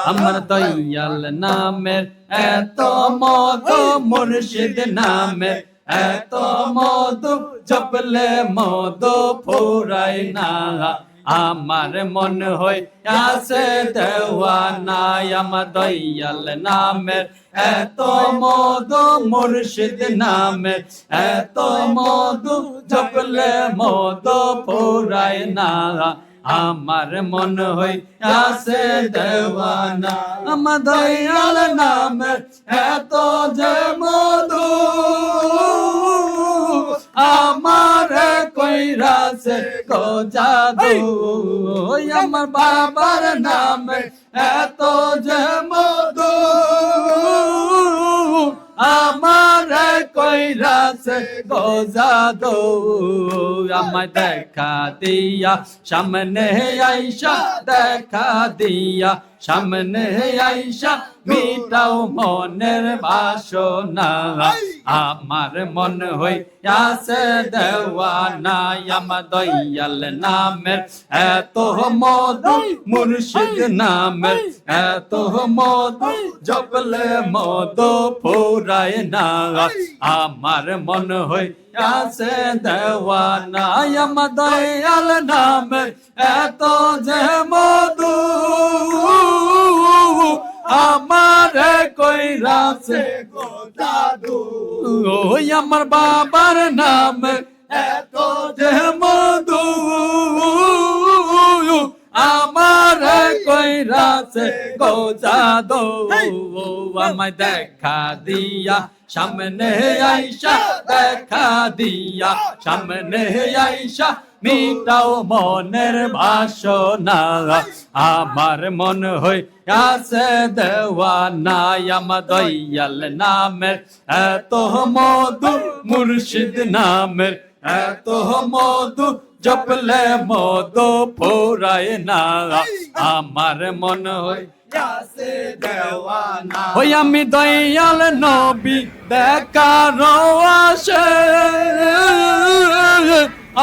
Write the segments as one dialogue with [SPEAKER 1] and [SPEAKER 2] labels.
[SPEAKER 1] আমার দয়াল নামের এত মধু মুর্শিদ নামের এত মধু জপলে মধু ফুরায় না আমার মন হই আসে দেওয়ানা আমার দয়াল নামের এত মধু মুর্শিদ নামের এত মধু জপলে মধু ফুরায় না আমার মন হই আসে দেওয়ানা আমার দয়াল নামের এত যে মধু আমার কইরাছে গো জাদু আমার বাবার নামে এত যে মধু আমার কইরাছে গো জাদু আমায় দেখা দিয়া সামনে আইসা দেখা দিয়া সামনে আইসা মিটাও মনের বাসনা আমার মন হই আসে দেওয়ানা আমার দয়াল নামের এত মধু মুর্শিদ নামের এত মধু জপলে মধু ফুরায় না আমার মন হই আসে দেওয়ানা আমার দয়াল নামের এত যে মধু আমার কইরাছে গো জাদু ওই আমার বাবার নাম এত যে মধু আমার কইরাছে গো জাদু আমায় দেখা দিয়া সামনে আইসা দেখা দিয়া সামনে আইসা মিটাও মনের বাসনা আমার মন হই আসে দেওয়ানা আমার দয়াল নামের এত মধু মুর্শিদ নামের এত মধু জপলে মধু ফুরায় না আমার মন হই আসে দেওয়ানা ওই আমি দয়াল নবী দেখার আসে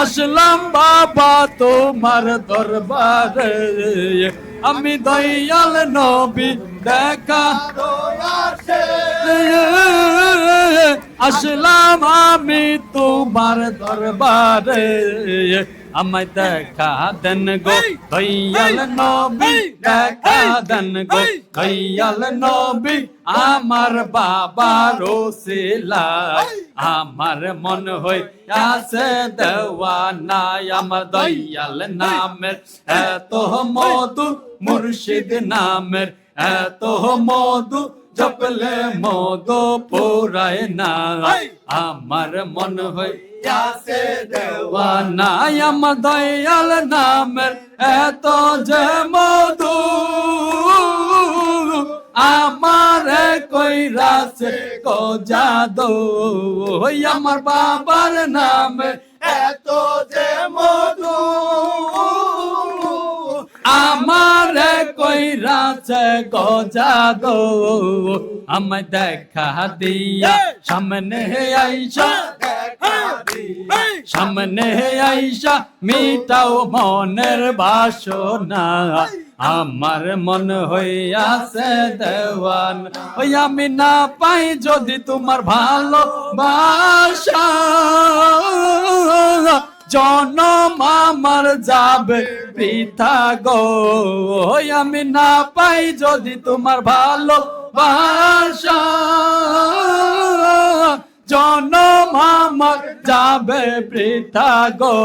[SPEAKER 1] আসলাম বাবা তোমার দরবারে আমি দয়াল নবী দেখা আসলাম আমি তোমার দরবারে আমায় দেখা দেন গো দয়াল নবী দেখা দেন গো দয়াল নবী আমার বাবার ওসিলায় আমার মন হই আসে দেওয়ানা আমার দয়াল নামের এত মধু মুর্শিদ নামের এত মধু জপলে মধু ফুরায় না আমার মন হই আসে দেওয়ানা আমার দয়াল নামের এত যে মধু আমার কইরাছে গো জাদু আমার বাবার নামে এত যে মধু আমার কইরাছে গো জাদু আমায় দেখা দিয়া সামনে আইসা সামনে আইসা মিটাও মনের বাসনা আমার মন হইয়াছে দেওয়ান ওই আমি না পাই যদি তোমার ভালোবাসা জনম আমার যাবে বৃথা গো আমি না পাই যদি তোমার ভালোবাসা জনম আমার যাবে বৃথা গো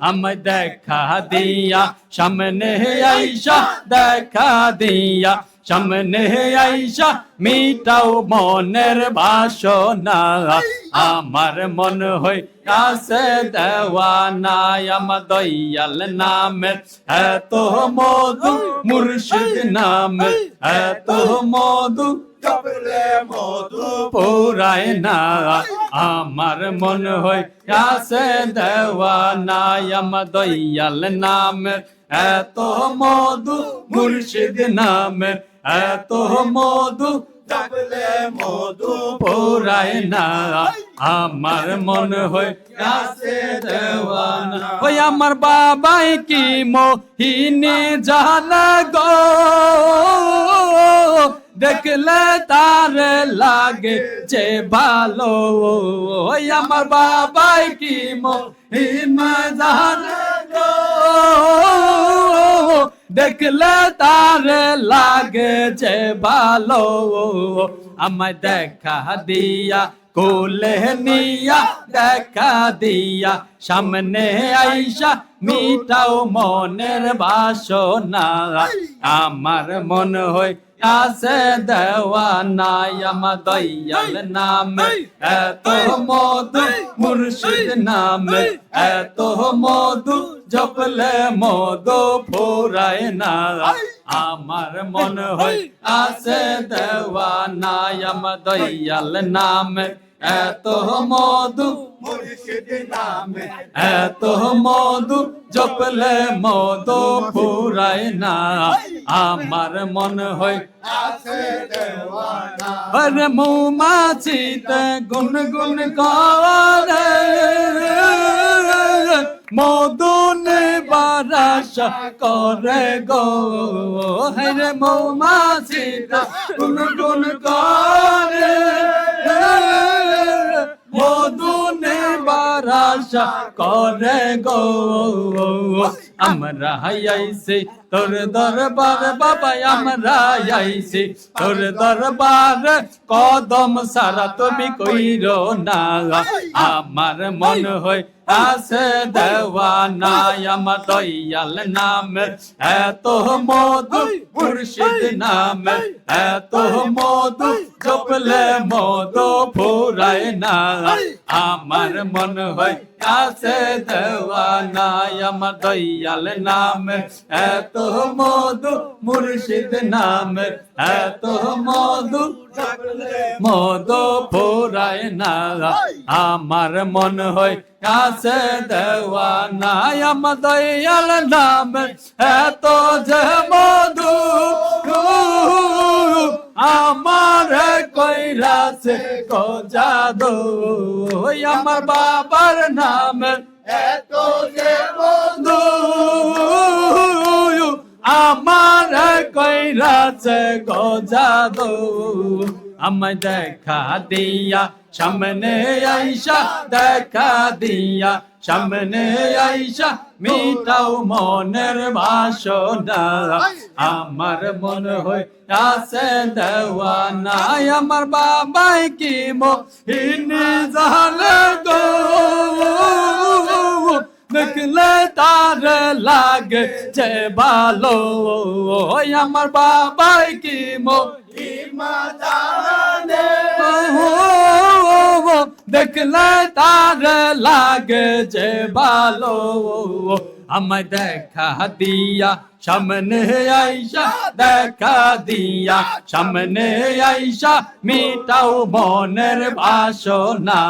[SPEAKER 1] আমায় দেখা দিয়া সামনে আইসা দেখা দিয়া সামনে আইসা মিটাও মনের বাসনা আমার মন হই আসে দেওয়ানা আমার দয়াল নামের এত মধু মুর্শিদ নামের এত মধু জপলে মধু ফুরায় না আমার মন হই আসে দেওয়ানা আমার দয়াল নামের এত মধু মুর্শিদ নামের এত মধু জপলে মধু ফুরায় না আমার মন হই আসে দেওয়ানা ওই আমার বাবাই কি মোহিনী জানা গো দেখলে তার লাগে যে ভালো আমার বাবাই কি মহিমাদার গো দেখলে তার লাগে যে ভালো আমায় দেখা দিয়া কোলে নিয়া দেখা দিয়া সামনে আইসা মিটাও মনের বাসনা আমার মন হয় আছে দেওয়ানা আমার দয়াল নামে এত মধু মুর্শিদ নামে এত মধু জপলে মধু ফুরায় না আমার মন হয় আছে দেওয়ানা আমার দয়াল নামে এত মধু মুর্শিদ নামে এত মধু জপলে মধু ফুরায় না আমার মন হয় আছে দেওয়ানা আরে মৌমাছিতে গুনগুন করে মধু নেবার আশা করে গো রে মৌমাছিতে গুনগুন করে মধু নেবার আশা করে গো আমরা আইছি তোর দরবার বাবা আমরা আইছি তোর দরবার কদম সারা তুমি কইরো না আমার মন হয় আছে দেওয়ানা আমার দয়াল নামে এত মধু মুর্শিদ নামে এত মধু জপলে মধু ফুরায় না আমার মন হয় আছে দেওয়ানা আমার দয়াল নামে এত মধু মুর্শিদ নামে এত মধু মধু ফুরায় না আমার মন হয় আছে দেওয়ানা আমার দয়াল নামে এত যে মধু আমার কইরাছে কো জাদু আমার বাবার নামে এত যে মধু আমার কইরাছে গো জাদু আমায় দেখা দিয়া সামনে আইসা দেখা দিয়া সামনে আইসা মিটাও মনের বাসনা আমার মন হয় আছে দেওয়ানা আমার বাবাই কি মোহিনী জানে গো দেখলে তার লাগে যে ভালো আমার বাবাই কি মহিমা জানে দেখলে তার লাগে যে ভালো আমায় দেখা দিয়া সামনে আইসা দেখা দিয়া সামনে আইসা মিটাও মনের বাসনা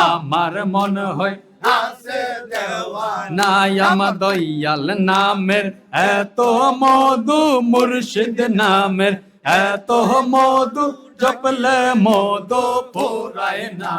[SPEAKER 1] আমার মন হয় আছে দেওয়ানা আমার দয়াল নামের এত মধু মুর্শিদ নামের এত মধু জপলে মধু ফুরায় না